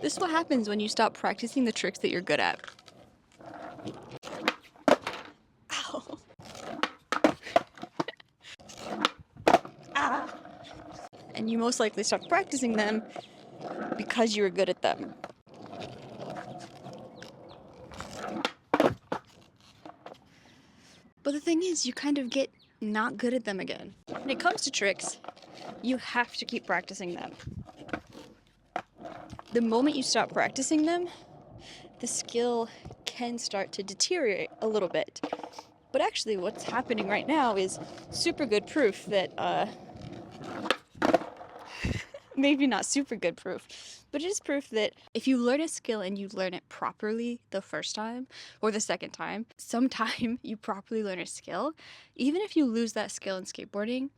This is what happens when you stop practicing the tricks that you're good at. Ow. Ah. And you most likely stop practicing them because you were good at them. But the thing is, you kind of get not good at them again. When it comes to tricks, you have to keep practicing them. The moment you stop practicing them, the skill can start to deteriorate a little bit. But actually what's happening right now is super good proof that, maybe not super good proof, but it is proof that if you learn a skill and you learn it properly the first time or the second time, sometime you properly learn a skill, even if you lose that skill in skateboarding,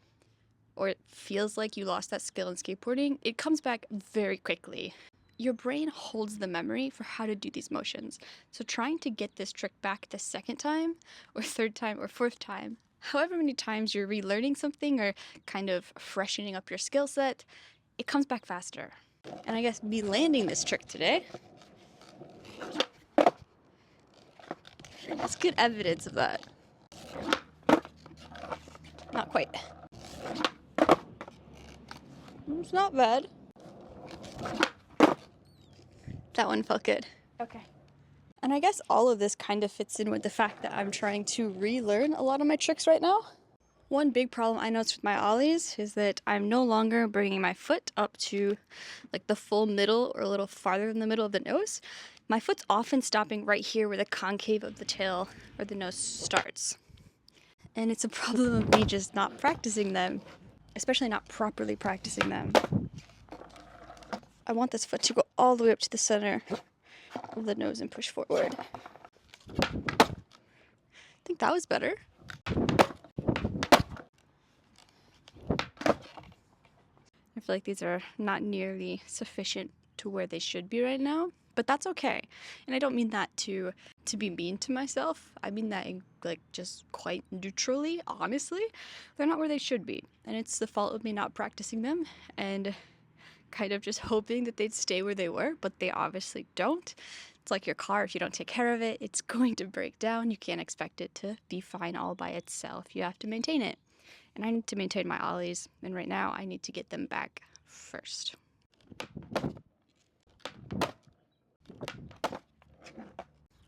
or it feels like you lost that skill in skateboarding, it comes back very quickly. Your brain holds the memory for how to do these motions. So trying to get this trick back the second time, or third time, or fourth time, however many times you're relearning something or kind of freshening up your skill set, it comes back faster. And I guess me landing this trick today is good evidence of that. Not quite. It's not bad. That one felt good. Okay. And I guess all of this kind of fits in with the fact that I'm trying to relearn a lot of my tricks right now. One big problem I noticed with my ollies is that I'm no longer bringing my foot up to like the full middle or a little farther than the middle of the nose. My foot's often stopping right here where the concave of the tail or the nose starts. And it's a problem of me just not practicing them, especially not properly practicing them. I want this foot to go all the way up to the center of the nose and push forward. I think that was better. I feel like these are not nearly sufficient to where they should be right now, but that's okay. And I don't mean that to be mean to myself. I mean that in, like, just quite neutrally, honestly. They're not where they should be, and it's the fault of me not practicing them and kind of just hoping that they'd stay where they were, but they obviously don't. It's like your car, if you don't take care of it, it's going to break down. You can't expect it to be fine all by itself. You have to maintain it. And I need to maintain my ollies, and right now I need to get them back first.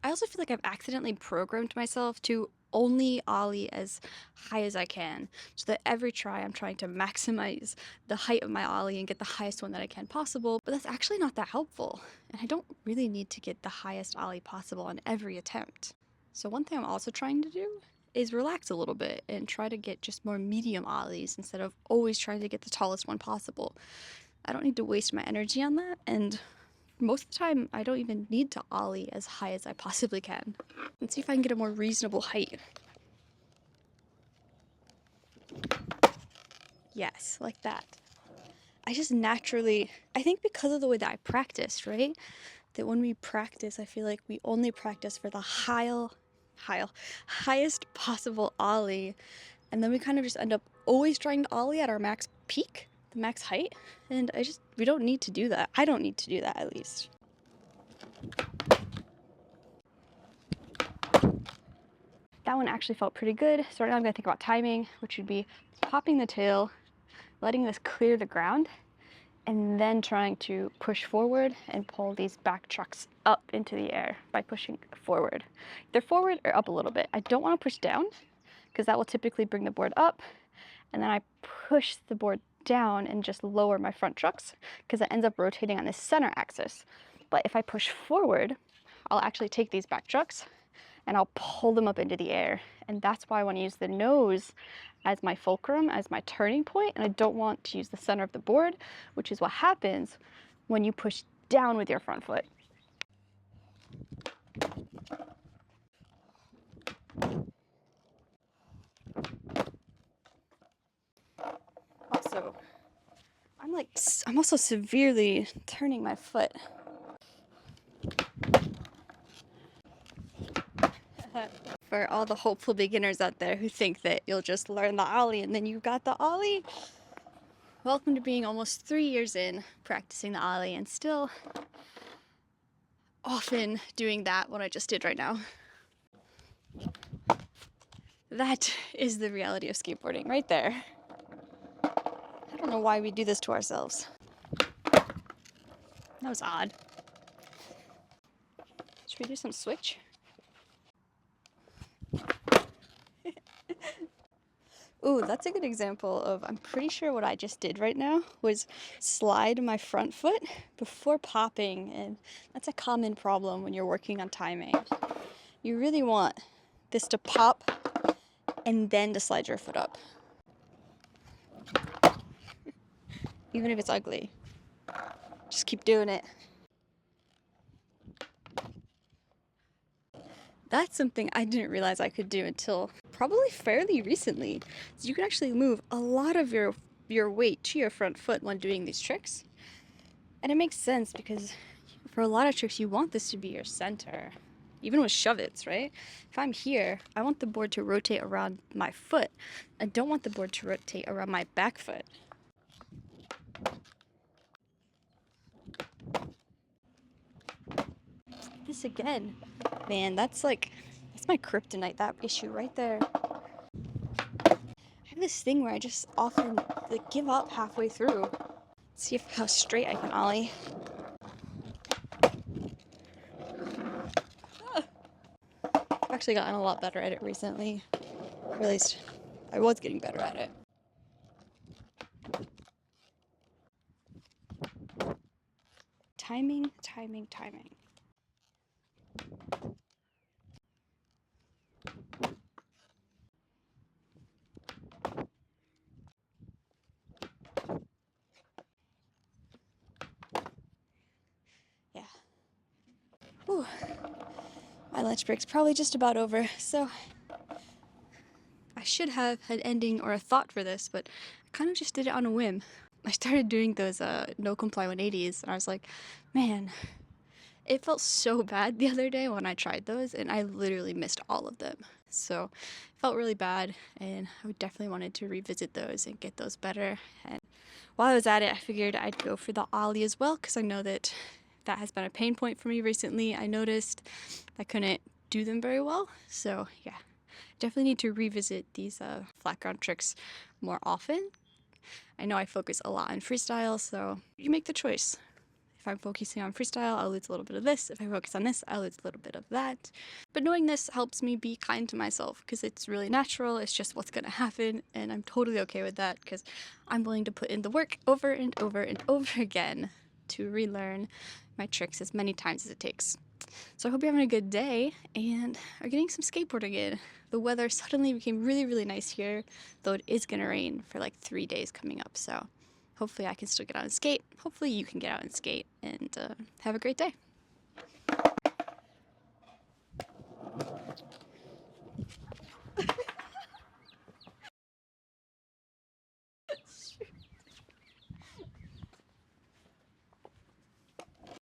I also feel like I've accidentally programmed myself to only ollie as high as I can, so that every try I'm trying to maximize the height of my ollie and get the highest one that I can possible, but that's actually not that helpful, and I don't really need to get the highest ollie possible on every attempt. So one thing I'm also trying to do is relax a little bit and try to get just more medium ollies instead of always trying to get the tallest one possible. I don't need to waste my energy on that, and most of the time I don't even need to ollie as high as I possibly can. Let's see if I can get a more reasonable height. Yes, like that. I just naturally, I think because of the way that I practiced, right? That when we practice, I feel like we only practice for the highest possible ollie, and then we kind of just end up always trying to ollie at our max peak, the max height, and we don't need to do that. I don't need to do that, at least. That one actually felt pretty good. So right now I'm gonna think about timing, which would be popping the tail, letting this clear the ground, and then trying to push forward and pull these back trucks up into the air by pushing forward. Either forward or up a little bit. I don't want to push down because that will typically bring the board up, and then I push the board down and just lower my front trucks because it ends up rotating on this center axis. But if I push forward, I'll actually take these back trucks and I'll pull them up into the air. And that's why I want to use the nose as my fulcrum, as my turning point, and I don't want to use the center of the board, which is what happens when you push down with your front foot. Also, I'm also severely turning my foot. For all the hopeful beginners out there who think that you'll just learn the ollie and then you've got the ollie, welcome to being almost 3 years in practicing the ollie and still often doing that, what I just did right now. That is the reality of skateboarding right there. I don't know why we do this to ourselves. That was odd. Should we do some switch? Ooh, that's a good example of, I'm pretty sure what I just did right now was slide my front foot before popping, and that's a common problem when you're working on timing. You really want this to pop and then to slide your foot up. Even if it's ugly. Just keep doing it. That's something I didn't realize I could do until probably fairly recently. So you can actually move a lot of your weight to your front foot when doing these tricks. And it makes sense because for a lot of tricks you want this to be your center. Even with shove-its, right? If I'm here, I want the board to rotate around my foot. I don't want the board to rotate around my back foot. This again. Man, that's my kryptonite, that issue right there. I have this thing where I just often give up halfway through. Let's see how straight I can ollie. I've actually gotten a lot better at it recently. Or at least I was getting better at it. Timing, timing, timing. Yeah. Whew. My lunch break's probably just about over, so I should have an ending or a thought for this, but I kind of just did it on a whim. I started doing those no comply 180s, and I was like, man, it felt so bad the other day when I tried those, and I literally missed all of them. So it felt really bad, and I definitely wanted to revisit those and get those better. And while I was at it, I figured I'd go for the ollie as well, because I know that has been a pain point for me recently. I noticed I couldn't do them very well, so yeah. Definitely need to revisit these flat ground tricks more often. I know I focus a lot on freestyle, so you make the choice. If I'm focusing on freestyle, I'll lose a little bit of this. If I focus on this, I'll lose a little bit of that. But knowing this helps me be kind to myself because it's really natural. It's just what's going to happen, and I'm totally okay with that because I'm willing to put in the work over and over and over again to relearn my tricks as many times as it takes. So I hope you're having a good day and are getting some skateboarding in. The weather suddenly became really, really nice here, though it is going to rain for like 3 days coming up. So hopefully I can still get out and skate. Hopefully you can get out and skate, and have a great day.